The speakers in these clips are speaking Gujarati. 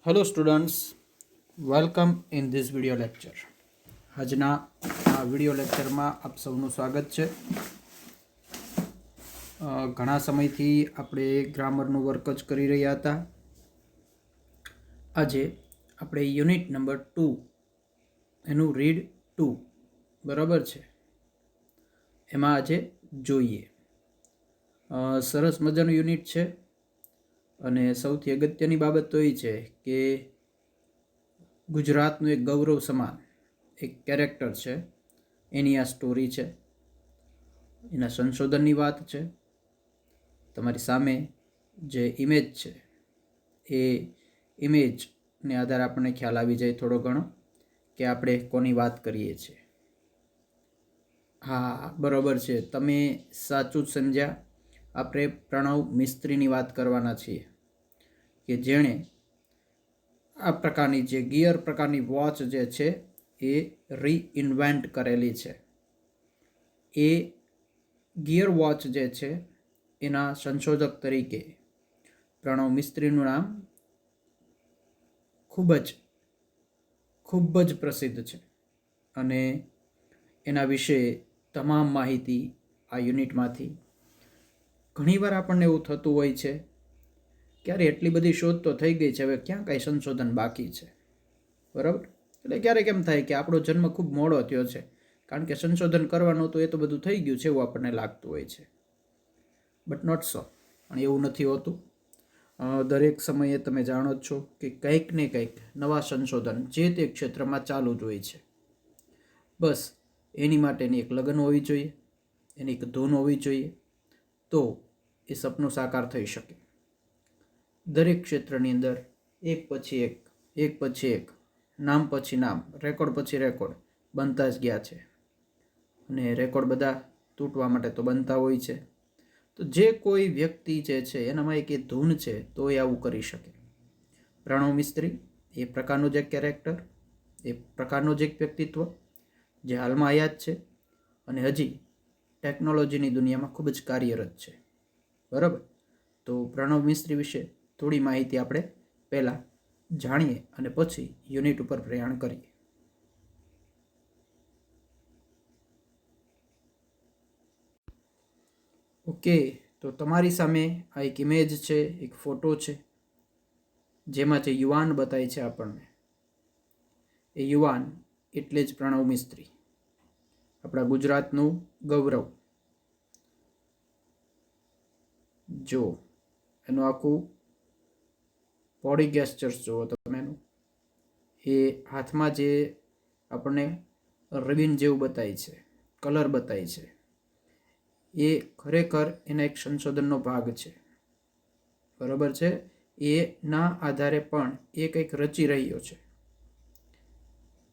Hello students, welcome in this video lecture. આજના આ વિડિયો લેક્ચરમાં આપ સૌનું સ્વાગત છે. ઘણા સમયથી આપણે ગ્રામરનું વર્ક જ કરી રહ્યા હતા. આજે આપણે યુનિટ નંબર 2 એનું રીડ 2 બરાબર છે એમાં આજે જોઈએ. સરસ મજાનું યુનિટ છે અને સૌથી અગત્યની બાબત તો એ છે કે ગુજરાતનું એક ગૌરવ સમાન એક કેરેક્ટર છે, એની આ સ્ટોરી છે, એના સંશોધનની વાત છે. તમારી સામે જે ઇમેજ છે એ ઇમેજને આધારે આપણને ખ્યાલ આવી જાય થોડો ઘણો કે આપણે કોની વાત કરીએ છીએ. હા, બરાબર છે, તમે સાચું જ સમજ્યા. આપણે પ્રણવ મિસ્ત્રીની વાત કરવાના છીએ કે જેણે આ પ્રકારની જે ગિયર પ્રકારની વોચ જે છે એ રીઇન્વેન્ટ કરેલી છે. એ ગિયર વોચ જે છે એના સંશોધક તરીકે પ્રણવ મિસ્ત્રીનું નામ ખૂબ જ પ્રસિદ્ધ છે અને એના વિશે તમામ માહિતી આ યુનિટમાંથી. ઘણીવાર આપણને એવું થતું હોય છે ક્યારે એટલી બધી શોધ તો થઈ ગઈ છે, હવે ક્યાં કાંઈ સંશોધન બાકી છે, બરાબર. એટલે ક્યારેક એમ થાય કે આપણો જન્મ ખૂબ મોડો થયો છે કારણ કે સંશોધન કરવાનું તો એ તો બધું થઈ ગયું છે એવું આપણને લાગતું હોય છે. બટ નોટ સો, પણ એવું નથી હોતું. દરેક સમયે તમે જાણો જ છો કે કંઈક ને કંઈક નવા સંશોધન જે તે ક્ષેત્રમાં ચાલુ જ હોય છે. બસ એની માટેની એક લગન હોવી જોઈએ, એની એક ધૂન હોવી જોઈએ, તો એ સપનું સાકાર થઈ શકે. દરેક ક્ષેત્રની અંદર એક પછી એક નામ પછી નામ, રેકોર્ડ પછી રેકોર્ડ બનતા જ ગયા છે અને રેકોર્ડ બધા તૂટવા માટે તો બનતા હોય છે. તો જે કોઈ વ્યક્તિ જે છે એનામાં એક એ ધૂન છે તો એ આવું કરી શકે. પ્રણવ મિસ્ત્રી એ પ્રકારનું જ એક કેરેક્ટર, એ પ્રકારનું જ એક વ્યક્તિત્વ જે હાલમાં આયાત છે અને હજી ટેકનોલોજીની દુનિયામાં ખૂબ જ કાર્યરત છે, બરાબર. તો પ્રણવ મિસ્ત્રી વિશે થોડી માહિતી આપણે પહેલાં જાણીએ અને પછી યુનિટ ઉપર પ્રયાણ કરીએ. ઓકે, તો તમારી સામે આ એક ઇમેજ છે, એક ફોટો છે જેમાં જે યુવાન બતાય છે આપણને, એ યુવાન એટલે જ પ્રણવ મિસ્ત્રી, આપણા ગુજરાતનું ગૌરવ. જો એનું આખું બોડી ગેસ્ચર્સ જુઓ તમે એનું, એ હાથમાં જે આપણને રિબિન જેવું બતાય છે, કલર બતાય છે, એ ખરેખર એના એક સંશોધનનો ભાગ છે, બરાબર છે. એના આધારે પણ એ કંઈક રચી રહ્યો છે.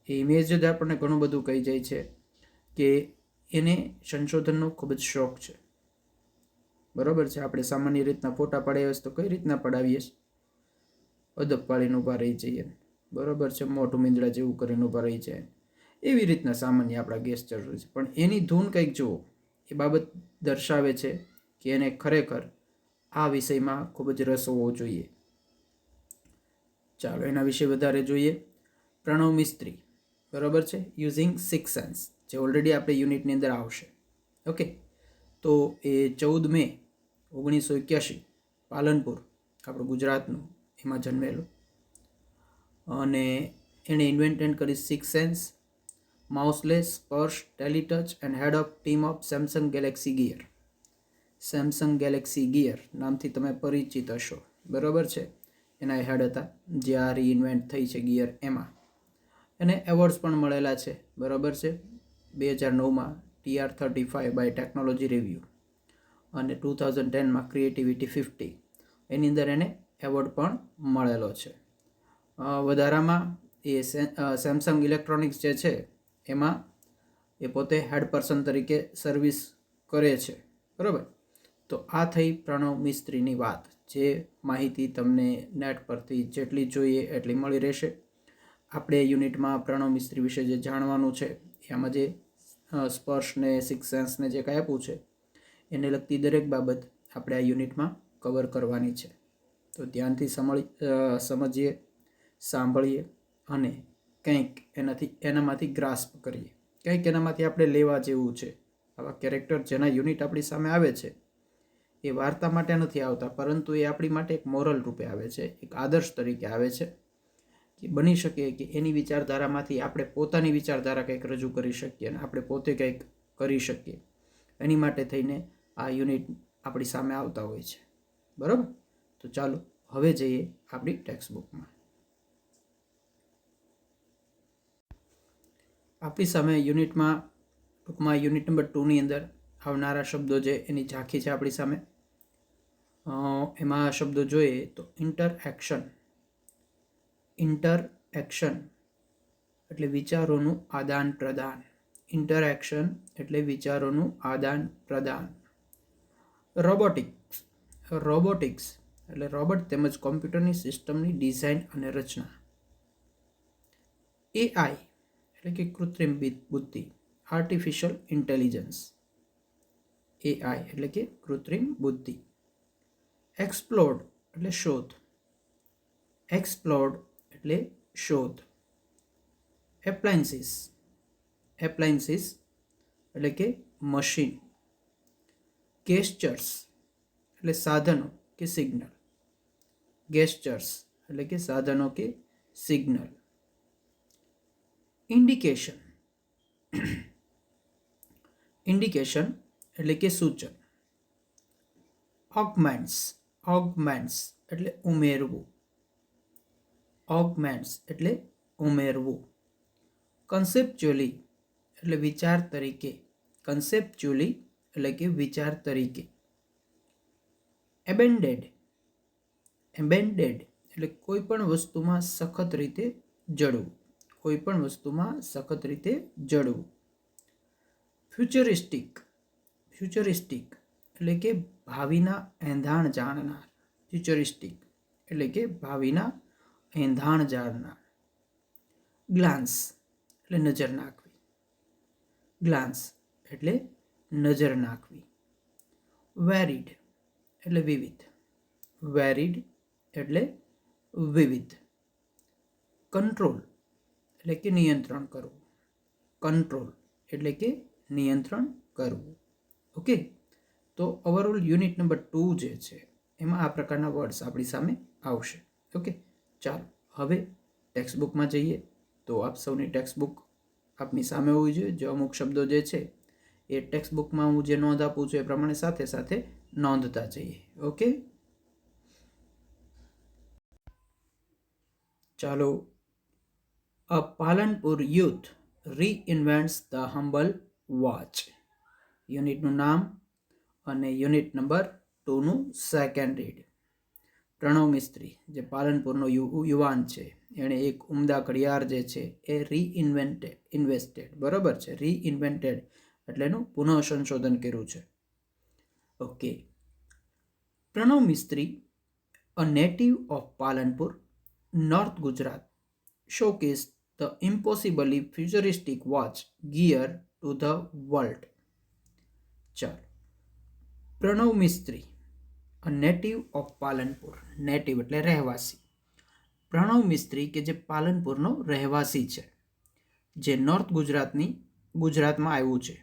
એ ઇમેજ જ આપણને ઘણું બધું કહી જાય છે કે એને સંશોધનનો ખૂબ જ શોખ છે, બરાબર છે. આપણે સામાન્ય રીતના ફોટા પડાવીએ તો કઈ રીતના પડાવીએ? અદબ પાડીને ઊભા રહી જઈએ, બરાબર છે, મોઢું મીંદડા જેવું કરીને ઊભા રહી જાય, એવી રીતના સામાન્ય આપણા ગેસ્ચર હોય છે. પણ એની ધૂન કંઈક જુઓ, એ બાબત દર્શાવે છે કે એને ખરેખર આ વિષયમાં ખૂબ જ રસ હોવો જોઈએ. ચાલો એના વિશે વધારે જોઈએ. પ્રણવ મિસ્ત્રી, બરાબર છે, યુઝિંગ સિક્સ સેન્સ, જે ઓલરેડી આપણે યુનિટની અંદર આવશે. ઓકે, તો એ 14 મે 1981 પાલનપુર, આપણું ગુજરાતનું, એમાં જન્મેલો અને એણે ઇન્વેન્ટેડ કરી six sense, mouseless, Sparsh, teletouch and head of team of Samsung Galaxy Gear. Samsung Galaxy Gear નામથી તમે પરિચિત હશો, બરાબર છે. એના હેડ હતા જે આ રીઇન્વેન્ટ થઈ છે ગિયર એમાં. એને એવોર્ડ્સ પણ મળેલા છે, બરાબર છે. 2009માં TR35 બાય ટેકનોલોજી રિવ્યૂ અને 2010માં ક્રિએટિવિટી 50, એની અંદર એને એવોર્ડ પણ મળેલો છે. વધારામાં એ સેમસંગ ઇલેક્ટ્રોનિક્સ જે છે એમાં એ પોતે હેડ પર્સન તરીકે સર્વિસ કરે છે, બરાબર. તો આ થઈ પ્રણવ મિસ્ત્રીની વાત. જે માહિતી તમને નેટ પરથી જેટલી જોઈએ એટલી મળી રહેશે. આપણે યુનિટમાં પ્રણવ મિસ્ત્રી વિશે જે જાણવાનું છે એમાં જે સ્પર્શને સિક્સ સેન્સને જે કાંઈ આપ્યું છે એને લગતી દરેક બાબત આપણે આ યુનિટમાં કવર કરવાની છે. તો ધ્યાનથી સમજીએ, સાંભળીએ અને કંઈક એનામાંથી ગ્રાસ્પ કરીએ, કંઈક એનામાંથી આપણે લેવા જેવું છે. આવા કેરેક્ટર જેના યુનિટ આપણી સામે આવે છે એ વાર્તા માટે નથી આવતા, પરંતુ એ આપણી માટે એક મોરલ રૂપે આવે છે, એક આદર્શ તરીકે આવે છે કે બની શકે કે એની વિચારધારામાંથી આપણે પોતાની વિચારધારા કંઈક રજૂ કરી શકીએ અને આપણે પોતે કંઈક કરી શકીએ. એની માટે થઈને આ યુનિટ આપણી સામે આવતા હોય છે. બરાબર? તો ચાલો હવે જઈએ આપણી ટેક્સ્ટ બુકમાં. આપણી સામે યુનિટમાં ટૂંકમાં યુનિટ નંબર 2ની અંદર આવનારા શબ્દો જે એની ઝાંખી છે આપણી સામે. એમાં શબ્દો જોઈએ તો ઇન્ટરએક્શન. ઇન્ટરએક્શન એટલે વિચારોનું આદાન પ્રદાન. ઇન્ટરએક્શન એટલે વિચારોનું આદાન પ્રદાન. રોબોટિક્સ. રોબોટિક્સ એટલે રોબોટ તેમજ કોમ્પ્યુટરની સિસ્ટમની ડિઝાઇન અને રચના. એઆઈ એટલે કે કૃત્રિમ બુદ્ધિ, આર્ટિફિશિયલ ઇન્ટેલિજન્સ. એઆઈ એટલે કે કૃત્રિમ બુદ્ધિ. એક્સપ્લોડ એટલે શોધ. એક્સપ્લોડ એટલે શોધ. એપ્લાયન્સીસ. એપ્લાયન્સીસ એટલે કે મશીન. ગેસ્ચર્સ એટલે સાધનો કે સિગ્નલ. ગેસ્ચર્સ એટલે કે સાધનો કે સિગ્નલ. ઇન્ડિકેશન. ઇન્ડિકેશન એટલે કે સૂચન. ઓગમેન્ટ્સ. ઓગમેન્ટ્સ એટલે ઉમેરવું. ઓગમેન્ટ્સ એટલે ઉમેરવું. કન્સેપ્ચ્યુઅલી એટલે વિચાર તરીકે. કન્સેપ્ચ્યુઅલી એટલે કે વિચાર તરીકે. એબેન્ડેડ. એબેન્ડેડ એટલે કોઈ પણ વસ્તુમાં સખત રીતે જડવું. કોઈ પણ વસ્તુમાં સખત રીતે જડવું. ફ્યુચરિસ્ટિક. ફ્યુચરિસ્ટિક એટલે કે ભાવિના એંધાણ જાણનાર. ફ્યુચરિસ્ટિક એટલે કે ભાવિના એંધાણ જાણનાર. ગ્લાન્સ એટલે નજર નાખવી. ગ્લાન્સ એટલે નજર નાખવી. વેરિડ એટલે વિવિધ. વેરિડ એટલે વિવિધ. કંટ્રોલ એટલે કે નિયંત્રણ કરવું. કંટ્રોલ એટલે કે નિયંત્રણ કરવું. ઓકે, તો ઓવરઓલ યુનિટ નંબર 2 જે છે એમાં આ પ્રકારના વર્ડ્સ આપણી સામે આવશે. ઓકે, ચાલો હવે ટેક્સ્ટ બુકમાં જઈએ. તો આપ સૌની ટેક્સ્ટ બુક આપની સામે હોવી જોઈએ. જે અમુક શબ્દો જે છે એ ટેક્સ્ટ બુકમાં હું જે નોંધ આપું છું એ પ્રમાણે સાથે સાથે નોંધતા જઈએ. ઓકે, ચાલો. A Palanpur youth reinvents the humble watch. યુનિટનું નામ અને યુનિટ નંબર 2નું સેકન્ડ રીડ. પ્રણવ મિસ્ત્રી જે પાલનપુરનો યુવાન છે એણે એક ઉમદા ઘડિયાળ જે છે એ ઇન્વેસ્ટેડ. બરાબર છે, રીઇન્વેન્ટેડ એટલે એનું પુનઃ સંશોધન કર્યું છે. Okay, Pranav Mistry, a native of Palanpur, North Gujarat, showcased the impossibly futuristic watch gear to the world. ચાલો, Pranab Mistry, a native of Palanpur. Native એટલે રહેવાસી. પ્રણવ મિસ્ત્રી કે જે પાલનપુરનો રહેવાસી છે, જે નોર્થ ગુજરાતમાં આવ્યું છે.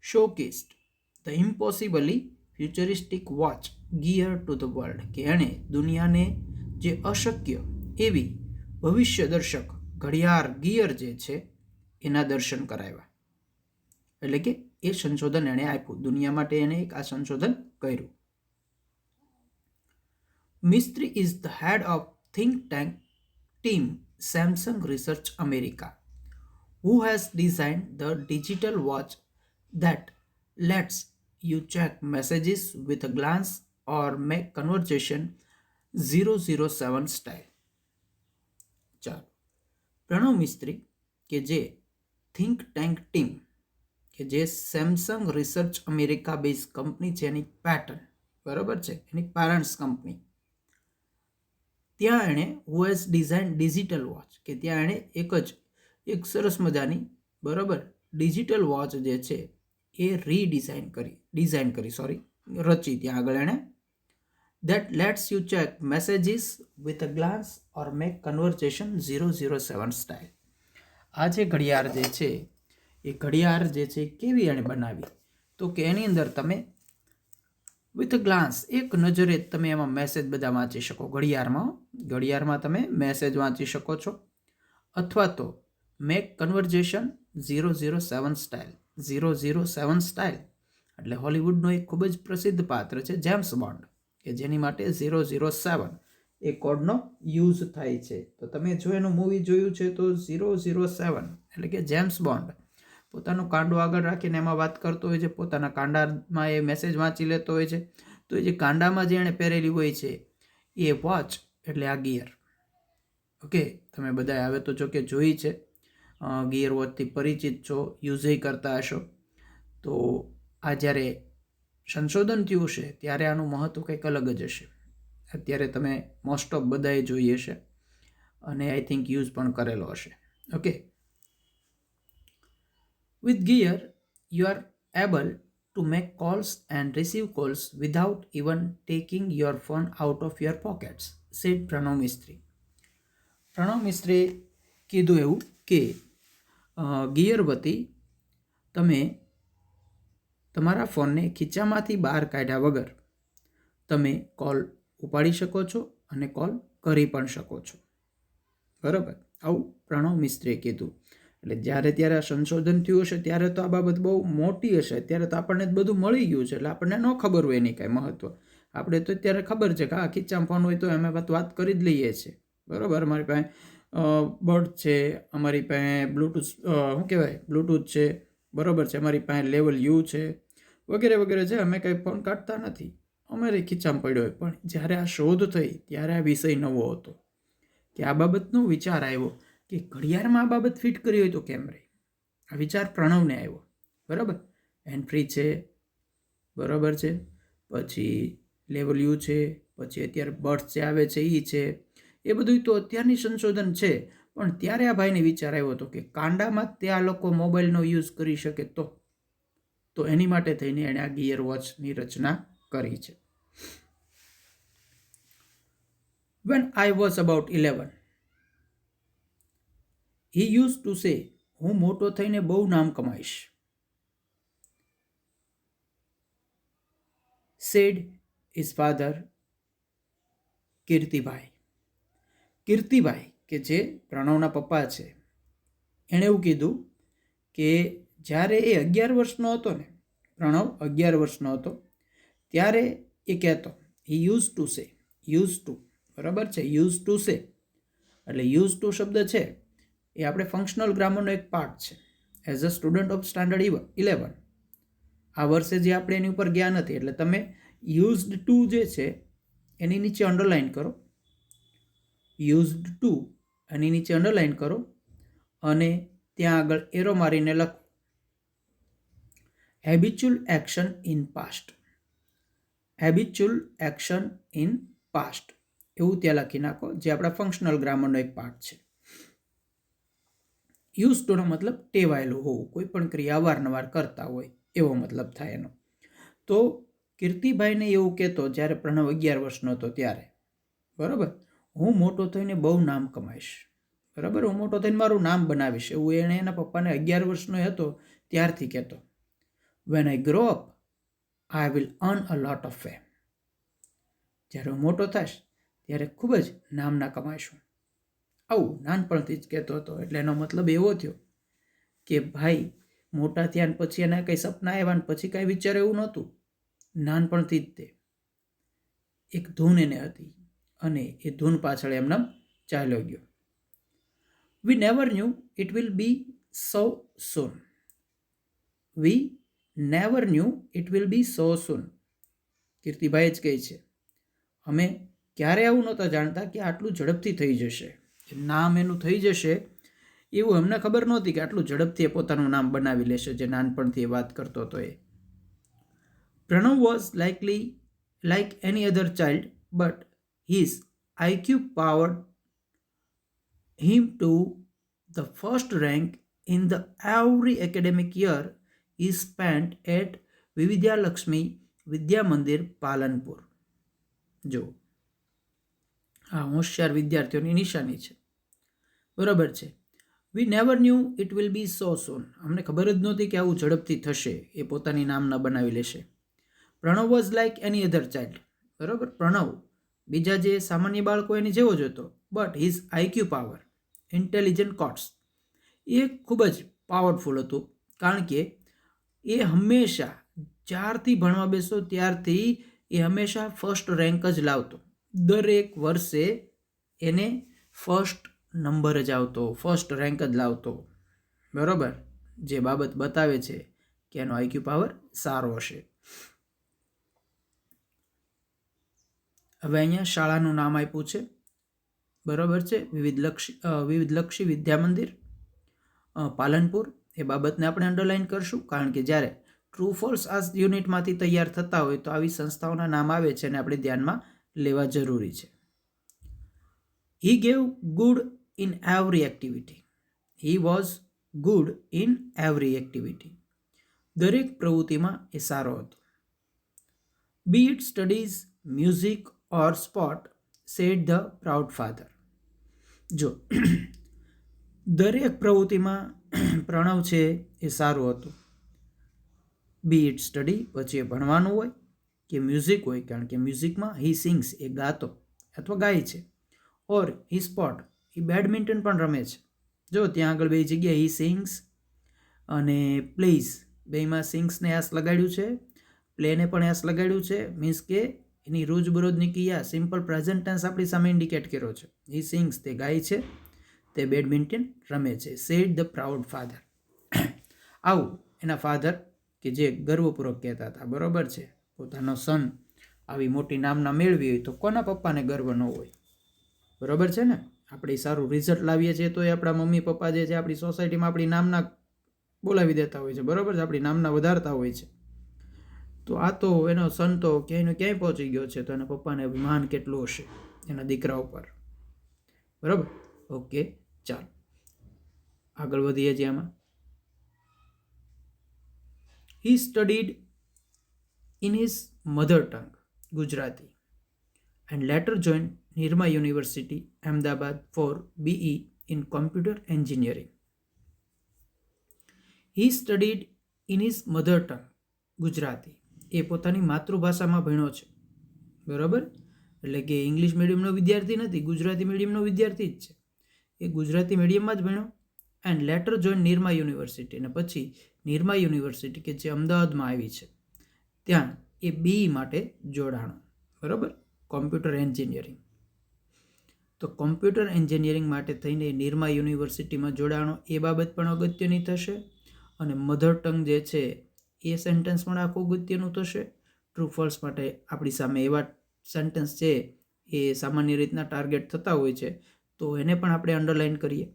Showcased the impossibly futuristic watch gear to the world કે એણે દુનિયાને જે અશક્ય એવી ભવિષ્યદર્શક ઘડિયાળ ગિયર જે છે એના દર્શન કરાવ્યા. એટલે કે એ સંશોધન એણે આપ્યું દુનિયા માટે. એણે એક આ સંશોધન કર્યું. Mistry is the head of think tank team Samsung Research America, who has designed the digital watch that lets you check messages with a glance or make conversation 007 style. ચાલો, પ્રણવ મિસ્ત્રી કે જે થિંક ટેન્ક ટીમ કે જે Samsung research America base company છે એની પેટર્ન, બરાબર છે, એની પેરેન્ટ્સ કંપની, ત્યાં એણે who has design digital watch કે ત્યાં એણે એક સરસ મજાની બરાબર ડિજિટલ વોચ જે છે એ રચી. ત્યાં આગળ એણે that lets you check messages with a glance or make conversation 007 style. આ જે ઘડિયાળ જે છે એ ઘડિયાળ જે છે કેવી એણે બનાવી તો કે એની અંદર તમે વિથ ગ્લાન્સ એક નજરે તમે એમાં મેસેજ બધા વાંચી શકો. ઘડિયાળમાં તમે મેસેજ વાંચી શકો છો અથવા તો મેક કન્વર્ઝેશન 007 સ્ટાઇલ. 007 સ્ટાઇલ એટલે હોલિવૂડનો એક ખૂબ જ પ્રસિદ્ધ પાત્ર છે જેમ્સ બોન્ડ, કે જેની માટે 007 એ કોડનો યુઝ થાય છે. તો તમે જો એનું મૂવી જોયું છે તો 007 એટલે કે જેમ્સ બોન્ડ પોતાનો કાંડો આગળ રાખીને એમાં વાત કરતો હોય છે, પોતાના કાંડામાં એ મેસેજ વાંચી લેતો હોય છે. તો એ જે કાંડામાં જે એણે પહેરેલી હોય છે એ વોચ એટલે આ ગિયર. ઓકે, તમે બધા હવે તો જો કે જોઈ છે, ગિયર વોચથી પરિચિત છો, યુઝ કરતા હશો. તો આ જ્યારે સંશોધન થયું હશે ત્યારે આનું મહત્ત્વ કંઈક અલગ જ હશે. અત્યારે તમે મોસ્ટ ઓફ બધાએ જોઈ હશે અને આઈ થિંક યુઝ પણ કરેલો હશે. Okay, with gear you are able to make calls and receive calls without even taking your phone out of your pockets, said Pranav Mistry. Pranav મિસ્ત્રીએ કીધું એવું કે ગિયર વતી તમે તમારા ફોનને ખીચામાંથી બહાર કાઢ્યા વગર તમે કોલ ઉપાડી શકો છો અને કોલ કરી પણ શકો છો. બરાબર, આવું પ્રણવ મિસ્ત્રીએ કીધું. એટલે જ્યારે ત્યારે આ સંશોધન થયું હશે ત્યારે તો આ બાબત બહુ મોટી હશે. અત્યારે તો આપણને બધું મળી ગયું છે એટલે આપણને ન ખબર હોય એની કાંઈ મહત્ત્વ. આપણે તો અત્યારે ખબર છે કે આ ખીચામાં ફોન હોય તો અમે વાત કરી જ લઈએ છીએ. બરાબર, અમારી પાસે બર્ડ છે, અમારી પાસે બ્લૂટૂથ શું કહેવાય બ્લૂટૂથ છે, બરાબર છે, અમારી પાસે લેવલ યુ છે, વગેરે વગેરે છે. અમે કંઈ ફોન કાઢતા નથી, અમારી ખીચામાં પડ્યો હોય. પણ જ્યારે આ શોધ થઈ ત્યારે આ વિષય નવો હતો કે આ બાબતનો વિચાર આવ્યો કે ઘડિયાળમાં આ બાબત ફિટ કરી હોય તો કેમ રહે. આ વિચાર પ્રણવને આવ્યો. બરાબર, હેન્ડ ફ્રી છે, બરાબર છે, પછી લેવલ યુ છે, પછી અત્યારે બર્ડ્સ જે આવે છે એ છે. એ બધું તો અત્યારની સંશોધન છે. પણ ત્યારે આ ભાઈને વિચાર આવ્યો હતો કે કાંડામાં તે આ લોકો મોબાઈલનો યુઝ કરી શકે તો એની માટે થઈને એણે આ ગિયર વોચની રચના કરી છે. When I was about 11, he used to say, હું મોટો થઈને બહુ નામ કમાઈશ, said his father Kirtibhai. Kirtibhai કે જે પ્રણવના પપ્પા છે એણે એવું કીધું કે જ્યારે એ 11 વર્ષનો હતો ને, પ્રણવ 11 વર્ષનો હતો ત્યારે એ કહેતો, he use to say, use to, બરાબર છે, યુઝ ટુ સે એટલે યુઝ ટુ શબ્દ છે એ આપણે ફંક્શનલ ગ્રામરનો એક પાર્ટ છે. As a student of standard 11 આ વર્ષે જે આપણે એની ઉપર ગયા નથી એટલે તમે યુઝડ ટુ જે છે એની નીચે અંડરલાઇન કરો, યુઝડ ટુ એની નીચે અંડરલાઇન કરો અને ત્યાં આગળ એરો મારીને લખો habitual action in past. Habitual action in past એવું ત્યાં લખી નાખો, જે આપણા ફંક્શનલ ગ્રામરનો એક પાર્ટ છે. યુઝ ટુનો મતલબ ટેવાયેલું હોવું, કોઈ પણ ક્રિયા અવારનવાર કરતા હોય એવો મતલબ થાય એનો. તો કીર્તિભાઈને એવું કહેતો જ્યારે પ્રણવ 11 વર્ષનો હતો ત્યારે, બરાબર, હું મોટો થઈને બહુ નામ કમાઈશ, બરાબર, હું મોટો થઈને મારું નામ બનાવીશ, એવું એણે એના પપ્પાને 11 વર્ષનો હતો ત્યારથી કહેતો. When I grow up I will earn a lot of fame. જ્યારે હું મોટો થઈશ ત્યારે ખૂબ જ નામના કમાઈશું. આવું નાનપણથી જ કહેતો હતો. એટલે એનો મતલબ એવો થયો કે ભાઈ મોટા થયા પછી એના કંઈ સપના આવ્યા ને પછી કાંઈ વિચાર એવું નહોતું. નાનપણથી જ તે એક ધૂન એને હતી અને એ ધૂન પાછળ એમને ચાલ્યો ગયો. We never knew it will be so soon. We never knew it will be so soon. કીર્તિભાઈ જ કહે છે, અમે ક્યારે આવું નહોતા જાણતા કે આટલું ઝડપથી થઈ જશે, નામ એનું થઈ જશે એવું અમને ખબર નહોતી કે આટલું ઝડપથી એ પોતાનું નામ બનાવી લેશે, જે નાનપણથી એ વાત કરતો હતો એ. Pranav was likely like any other child but his IQ powered him to the first rank in the every academic year he spent at Vividyalakshmi Vidya Mandir, Palanpur. જો આ હોશિયાર વિદ્યાર્થીઓની નિશાની છે, બરાબર છે. We never knew it will be so soon. અમને ખબર જ નહોતી કે આવું ઝડપથી થશે. એ પોતાની નામના બનાવી લેશે. Pranav was like any other child. બરાબર, પ્રણવ બીજા જે સામાન્ય બાળકો એની જેવો જ હતો, but his IQ power, intelligent quotes, એ ખૂબ જ પાવરફુલ હતું. કારણ કે એ હંમેશા જ્યારથી ભણવા બેસો ત્યારથી એ હંમેશા ફર્સ્ટ રેન્ક જ લાવતો. દરેક વર્ષે એને ફર્સ્ટ નંબર જ આવતો, ફર્સ્ટ રેન્ક જ લાવતો. બરાબર, જે બાબત બતાવે છે કે એનો આઈક્યુ પાવર સારો હશે. હવે અહીંયા શાળાનું નામ આપ્યું છે, બરાબર છે, વિવિધલક્ષી વિદ્યા મંદિર પાલનપુર. એ બાબતને આપણે અંડરલાઈન કરશું, કારણ કે જ્યારે ટ્રુ ફોલ્સ આ યુનિટમાંથી તૈયાર થતા હોય તો આવી સંસ્થાઓના નામ આવે છે અને આપણે ધ્યાનમાં લેવા જરૂરી છે. He gave good in every activity. He was good in every activity. દરેક પ્રવૃત્તિમાં એ સારો હતો. Be it studies, music or sport, said the proud father. જો દરેક પ્રવૃત્તિમાં પ્રણવ છે એ સારું હતું. બી ઇટ સ્ટડી, પછી એ ભણવાનું હોય, કે મ્યુઝિક હોય, કારણ કે મ્યુઝિકમાં હી સિંગ્સ, એ ગાતો અથવા ગાય છે, ઓર હી સ્પોર્ટ, એ બેડમિન્ટન પણ રમે છે. જો ત્યાં આગળ બે જગ્યાએ હી સિંગ્સ અને પ્લેઝ, બેમાં સિંગ્સને એસ લગાડ્યું છે, પ્લેને પણ એસ લગાડ્યું છે. મીન્સ કે એની રોજબરોજની ક્રિયા સિમ્પલ પ્રેઝન્ટ ટેન્સ આપણી સામે ઇન્ડિકેટ કર્યો છે. હી સિંગ્સ, તે ગાય છે, તે બેડમિન્ટન રમે છે. Said the proud father. આવું એના ફાધર કે જે ગર્વપૂર્વક કહેતા હતા. બરાબર છે, પોતાનો સન આવી મોટી નામના મેળવી હોય તો કોના પપ્પાને ગર્વ ન હોય? બરાબર છે ને. આપણે સારું રિઝલ્ટ લાવીએ છીએ તો એ આપણા મમ્મી પપ્પા જે છે આપણી સોસાયટીમાં આપણી નામના બોલાવી દેતા હોય છે. બરાબર છે, આપણી નામના વધારતા હોય છે. તો આ તો એનો સન તો ક્યાંય પહોંચી ગયો છે, તો એના પપ્પાને અભિમાન કેટલું હશે એના દીકરા ઉપર. બરાબર, ઓકે, ચાલો આગળ વધીએ છીએ. આમાં he studied in his mother tongue, Gujarati, and later joined Nirma University, Ahmedabad for BE in Computer Engineering. He studied in his mother tongue, Gujarati. એ પોતાની માતૃભાષામાં ભણ્યો છે. બરાબર, એટલે કે ઇંગ્લિશ મીડિયમનો વિદ્યાર્થી નથી, ગુજરાતી મીડિયમનો વિદ્યાર્થી જ છે. એ ગુજરાતી મીડિયમમાં જ ભણ્યો. And letter join Nirma university, અને પછી નિરમા યુનિવર્સિટી કે જે અમદાવાદમાં આવી છે ત્યાં એ બી માટે જોડાણો. બરાબર, કોમ્પ્યુટર એન્જિનિયરિંગ. તો કોમ્પ્યુટર એન્જિનિયરિંગ માટે થઈને નિરમા યુનિવર્સિટીમાં જોડાણો. એ બાબત પણ અગત્યની થશે. અને મધર ટંગ જે છે એ સેન્ટેન્સ પણ આખું અગત્યનું થશે. ટ્રુ ફોલ્સ માટે આપણી સામે એવા સેન્ટેન્સ છે એ સામાન્ય રીતના ટાર્ગેટ થતા હોય છે, તો એને પણ આપણે અંડરલાઈન કરીએ.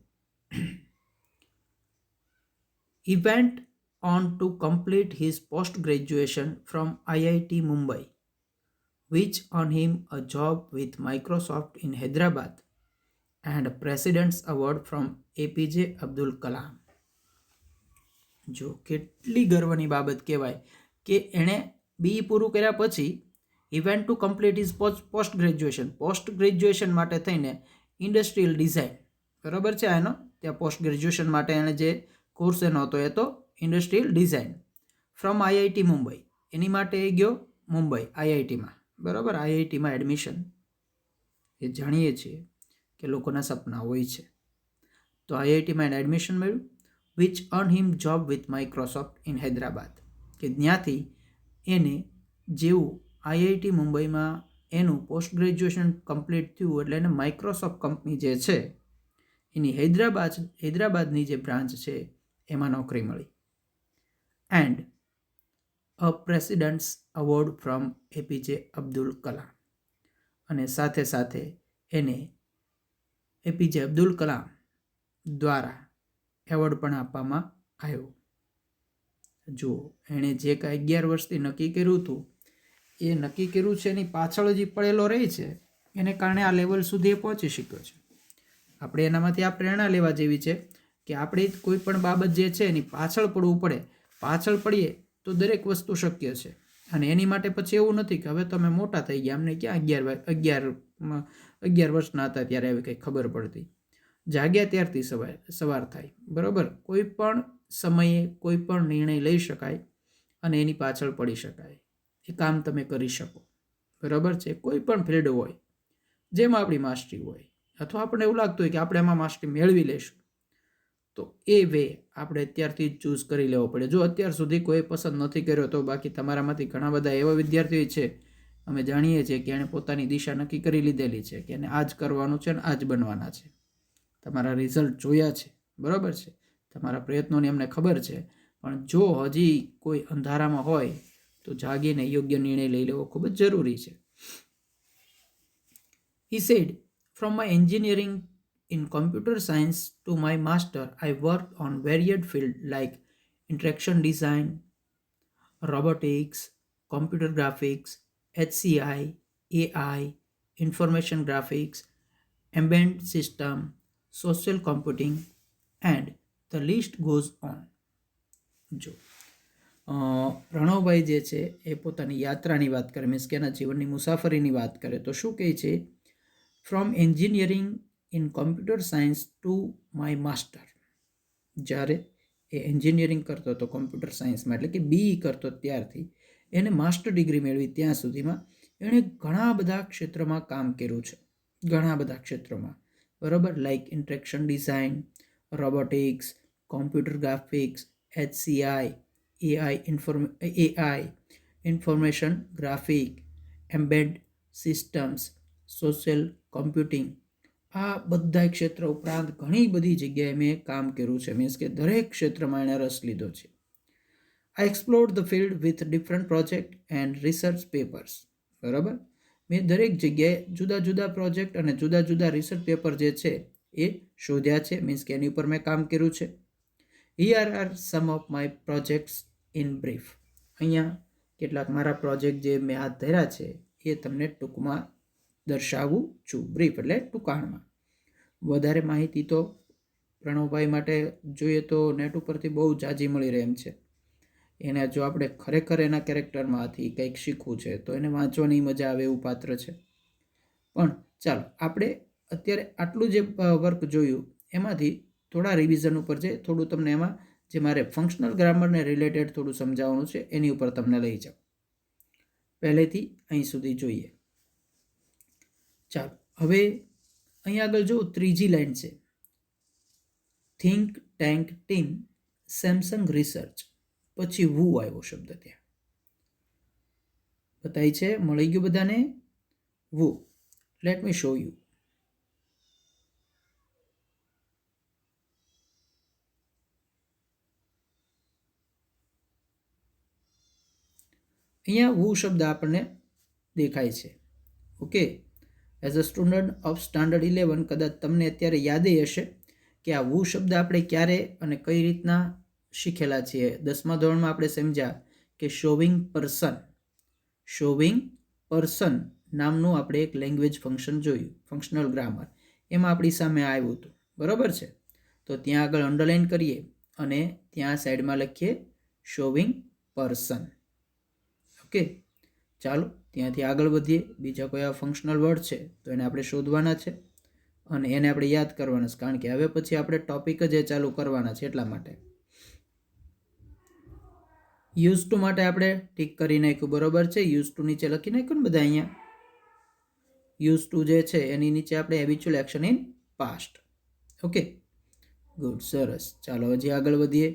He went on to complete his post-graduation from IIT Mumbai, which earned him a job with Microsoft in Hyderabad and a President's Award from APJ Abdul Kalam. જો કેટલી ગર્વની બાબત કહેવાય કે એણે બી પૂરું કર્યા પછી event to complete is post graduation માટે થઈને ઇન્ડસ્ટ્રીયલ ડિઝાઇન. બરાબર છે, એનો ત્યાં પોસ્ટ ગ્રેજ્યુએશન માટે એણે જે કોર્સ એનો હતો એ તો industrial design from IIT Mumbai. એની માટે એ ગયો મુંબઈ આઈઆઈટીમાં. બરાબર, આઈઆઈટીમાં એડમિશન એ જાણીએ છીએ કે લોકોના સપના હોય છે. તો આઈઆઈટીમાં એને એડમિશન મળ્યું. Which earn him job with Microsoft in Hyderabad, કે ત્યાંથી એને જેવું આઈઆઈટી મુંબઈમાં એનું પોસ્ટ ગ્રેજ્યુએશન કમ્પ્લીટ થયું એટલે એને માઇક્રોસોફ્ટ કંપની જે છે એની હૈદરાબાદની જે બ્રાન્ચ છે એમાં નોકરી મળી. And a presidents award from APJ Abdul Kalam, અને સાથે સાથે એને એપીજે અબ્દુલ કલામ દ્વારા એવોર્ડ પણ આપવામાં આવ્યો. જુઓ, એણે જે કાંઈ 11 વર્ષથી નક્કી કર્યું હતું એ નક્કી કર્યું છે એની પાછળ જે પડેલો રહે છે એને કારણે આ લેવલ સુધી એ પહોંચી શક્યો છે. આપણે એનામાંથી આ પ્રેરણા લેવા જેવી છે કે આપણે કોઈ પણ બાબત જે છે એની પાછળ પડવું પડે. પાછળ પડીએ તો દરેક વસ્તુ શક્ય છે. અને એની માટે પછી એવું નથી કે હવે તમે મોટા થઈ ગયા, અમને ક્યાં 11 વર્ષના હતા ત્યારે આવી કંઈ ખબર પડતી. જાગ્યા ત્યારથી સવાર થાય, બરાબર. કોઈ પણ સમયે કોઈ પણ નિર્ણય લઈ શકાય અને એની પાછળ પડી શકાય. એ કામ તમે કરી શકો, બરાબર છે. કોઈ પણ ફિલ્ડ હોય જેમાં આપણી માસ્ટરી હોય, અથવા આપણને એવું લાગતું હોય કે આપણે એમાં માસ્ટરી મેળવી લઈશું, તો એ વે આપણે અત્યારથી જ ચૂઝ કરી લેવો પડે. જો અત્યાર સુધી કોઈ પસંદ નથી કર્યો તો બાકી તમારામાંથી ઘણા બધા એવા વિદ્યાર્થીઓ છે, અમે જાણીએ છીએ કે એણે પોતાની દિશા નક્કી કરી લીધેલી છે કે એને આ જ કરવાનું છે અને આ જ બનવાના છે. તમારા રિઝલ્ટ જોયા છે, બરાબર છે, તમારા પ્રયત્નોની અમને ખબર છે. પણ જો હજી કોઈ અંધારામાં હોય તો જાગીને યોગ્ય નિર્ણય લઈ લેવો ખૂબ જ જરૂરી છે. He said, from my engineering in computer science to my master, I worked on varied fields like interaction design, robotics, computer graphics, HCI, AI, information graphics, embedded system, social computing, and the list goes on. જો પ્રણવભાઈ જે છે એ પોતાની યાત્રાની વાત કરે, મીન્સ કે એના જીવનની મુસાફરીની વાત કરે તો શું કહે છે? From engineering in computer science to my master. જ્યારે એ એન્જિનિયરિંગ કરતો હતો કોમ્પ્યુટર સાયન્સમાં, એટલે કે BE કરતો ત્યારથી એને માસ્ટર ડિગ્રી મેળવી ત્યાં સુધીમાં એણે ઘણા બધા ક્ષેત્રમાં કામ કર્યું છે, ઘણા બધા ક્ષેત્રોમાં, બરાબર. Like interaction design, robotics, computer graphics, HCI, AI, information graphic, embed systems, social computing, આ બધા ક્ષેત્ર ઉપરાંત ઘણી બધી જગ્યાએ મેં કામ કર્યું છે. મીન્સ કે દરેક ક્ષેત્રમાં એણે રસ લીધો છે. I explored the field with different project and research papers. બરાબર. મેં દરેક જગ્યાએ જુદા જુદા પ્રોજેક્ટ અને જુદા જુદા રિસર્ચ પેપર જે છે એ શોધ્યા છે. મીન્સ કે એની ઉપર મેં કામ કર્યું છે. Here are some of my projects in brief. અહીંયા કેટલાક મારા પ્રોજેક્ટ જે મેં હાથ ધર્યા છે એ તમને ટૂંકમાં દર્શાવું છું. બ્રીફ એટલે ટૂંકાણમાં. વધારે માહિતી તો પ્રણવભાઈ માટે જોઈએ તો નેટ ઉપરથી બહુ જાજી મળી રહે એમ છે. એને જો આપણે ખરેખર એના કેરેક્ટરમાંથી કંઈક શીખવું છે તો એને વાંચવાની મજા આવે એવું પાત્ર છે. પણ ચાલો આપણે અત્યારે આટલું જે વર્ક જોયું એમાંથી થોડા રિવિઝન ઉપર છે, થોડું તમને એમાં જે મારે ફંક્શનલ ગ્રામરને રિલેટેડ થોડું સમજાવવાનું છે એની ઉપર તમને લઈ જાઉં. પહેલેથી અહીં સુધી જોઈએ. ચાલો હવે અહીં આગળ જો ત્રીજી લાઈન છે, think tank team Samsung research, પછી વુ આવ્યો શબ્દ ત્યાં બતાય છે. મળી ગયું બધાને? Woo. Let me show you. અહીંયા વુ શબ્દ આપણને દેખાય છે. Okay. As a student of standard 11 કદાચ તમને અત્યારે યાદ હશે કે આ વુ શબ્દ આપણે ક્યારે અને કઈ રીતના શીખેલા છીએ. 10મા ધોરણમાં આપણે સમજ્યા કે શોવિંગ પર્સન નામનું આપણે એક લેંગ્વેજ ફંક્શન જોયું, ફંક્શનલ ગ્રામર. એમાં આપણી સામે આવ્યું હતું, બરાબર છે. તો ત્યાં આગળ અંડરલાઈન કરીએ અને ત્યાં સાઈડમાં લખીએ શોવિંગ પર્સન. ઓકે. ચાલો ત્યાંથી આગળ વધીએ. બીજા કોઈ આ ફંક્શનલ વર્ડ છે તો એને આપણે શોધવાના છે અને એને આપણે યાદ કરવાના છે, કારણ કે હવે પછી આપણે ટોપિક જ એ ચાલુ કરવાના છે. એટલા માટે યુઝ ટુ માટે આપણે ટીક કરી નાખ્યું, બરોબર છે. યુઝ ટુ નીચે લખી નાખ્યું ને બધા. અહીંયા યુઝ ટુ જે છે એની નીચે આપણે habitual action in past. Okay, good, સરસ. ચાલો હજી આગળ વધીએ.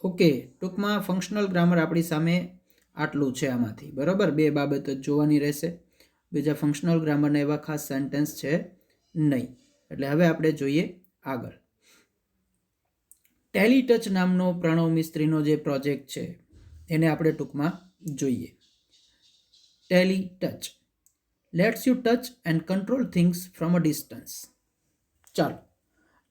ઓકે, ટૂંકમાં ફંક્શનલ ગ્રામર આપણી સામે આટલું છે આમાંથી, બરાબર. બે બાબત જ જોવાની રહેશે, બીજા ફંક્શનલ ગ્રામરના એવા ખાસ સેન્ટેન્સ છે નહીં. એટલે હવે આપણે જોઈએ આગળ. ટેલીટચ નામનો પ્રણવ મિસ્ત્રીનો જે પ્રોજેક્ટ છે એને આપણે ટૂંકમાં જોઈએ. TeleTouch lets you touch and control things from a distance. ચાલો,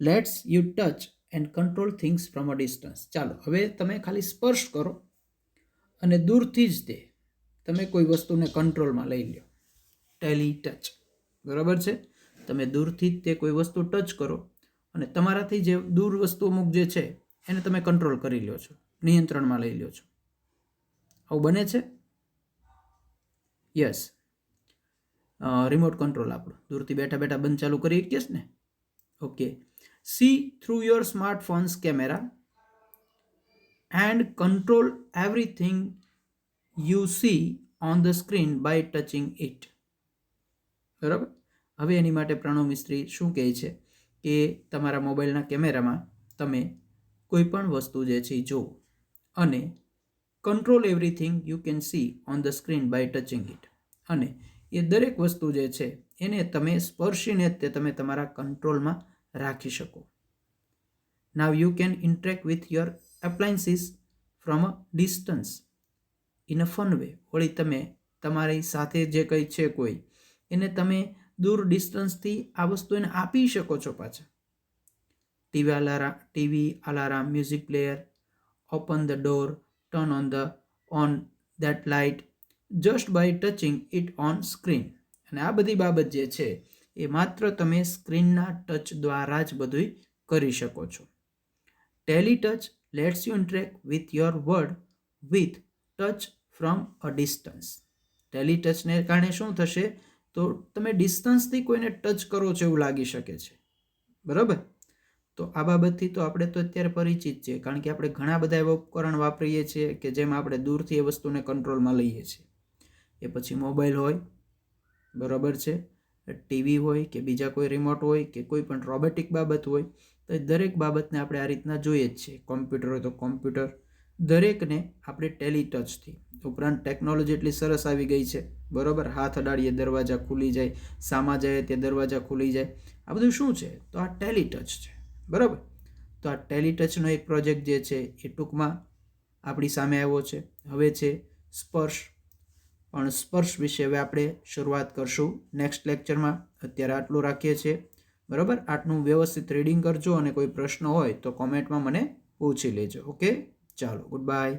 lets you touch and control things from a distance. ચાલો, હવે તમે ખાલી સ્પર્શ કરો અને દૂરથી જ તમે કોઈ વસ્તુને કંટ્રોલમાં લઈ લો. ટેલી ટચ, બરાબર છે. તમે દૂરથી જ તે કોઈ વસ્તુ ટચ કરો અને તમારાથી જે દૂર વસ્તુ અમુક જે છે એને તમે કંટ્રોલ કરી લ્યો છો, નિયંત્રણમાં લઈ લ્યો છો. આવું બને છે? યસ. રિમોટ કંટ્રોલ આપણું દૂરથી બેઠા બેઠા બંધ ચાલુ કરી શકીએ ને. Okay. See through your smartphones camera and control everything you see on the screen by touching it. બરાબર. હવે એની માટે પ્રણવ મિસ્ત્રી શું કહે છે કે તમારા મોબાઈલના કેમેરામાં તમે કોઈ પણ વસ્તુ જે છે એ જુઓ અને control everything you can see on the screen by touching it. અને એ દરેક વસ્તુ જે છે એને તમે સ્પર્શીને તે તમે તમારા કંટ્રોલમાં રાખી શકો. Now you can interact with your appliances from a distance in a fun way. વળી તમે તમારી સાથે જે કંઈ છે કોઈ એને તમે દૂર ડિસ્ટન્સથી આ વસ્તુ એને આપી શકો છો પાછા. TV alarm, music player, open the door, turn on that light just by touching it on screen. અને આ બધી બાબત જે છે એ માત્ર તમે સ્ક્રીનના ટચ દ્વારા જ બધું કરી શકો છો. TeleTouch lets you interact with your world with touch from a distance. ટેલી ટચને કારણે શું થશે તો તમે ડિસ્ટન્સથી કોઈને ટચ કરો છો એવું લાગી શકે છે. બરાબર. તો આ બાબતથી તો આપણે તો અત્યારે પરિચિત છીએ, કારણ કે આપણે ઘણા બધા એવા ઉપકરણ વાપરીએ છીએ કે જેમાં આપણે દૂરથી એ વસ્તુને કંટ્રોલમાં લઈએ છીએ. એ પછી મોબાઈલ હોય, બરાબર છે, ટીવી હોય કે બીજા કોઈ રિમોટ હોય કે કોઈ પણ રોબોટિક બાબત હોય, તો એ દરેક બાબતને આપણે આ રીતના જોઈએ જ છીએ. કોમ્પ્યુટર હોય તો કોમ્પ્યુટર, દરેકને આપણે ટેલી ટચથી. ઉપરાંત ટેકનોલોજી એટલી સરસ આવી ગઈ છે, બરાબર. હાથ અડાડીએ દરવાજા ખુલી જાય, સામા જાય તે દરવાજા ખુલી જાય. આ બધું શું છે તો આ ટેલી ટચ છે. બરાબર. તો આ ટેલી ટચનો એક પ્રોજેક્ટ જે છે એ ટૂંકમાં આપણી સામે આવ્યો છે. હવે છે સ્પર્શ. પણ સ્પર્શ વિશે હવે આપણે શરૂઆત કરશું નેક્સ્ટ લેક્ચરમાં. અત્યારે આટલું રાખીએ છીએ. બરાબર. આટલું વ્યવસ્થિત રીડિંગ કરજો અને કોઈ પ્રશ્ન હોય તો કોમેન્ટમાં મને પૂછી લેજો. ઓકે, ચાલો, ગુડ બાય.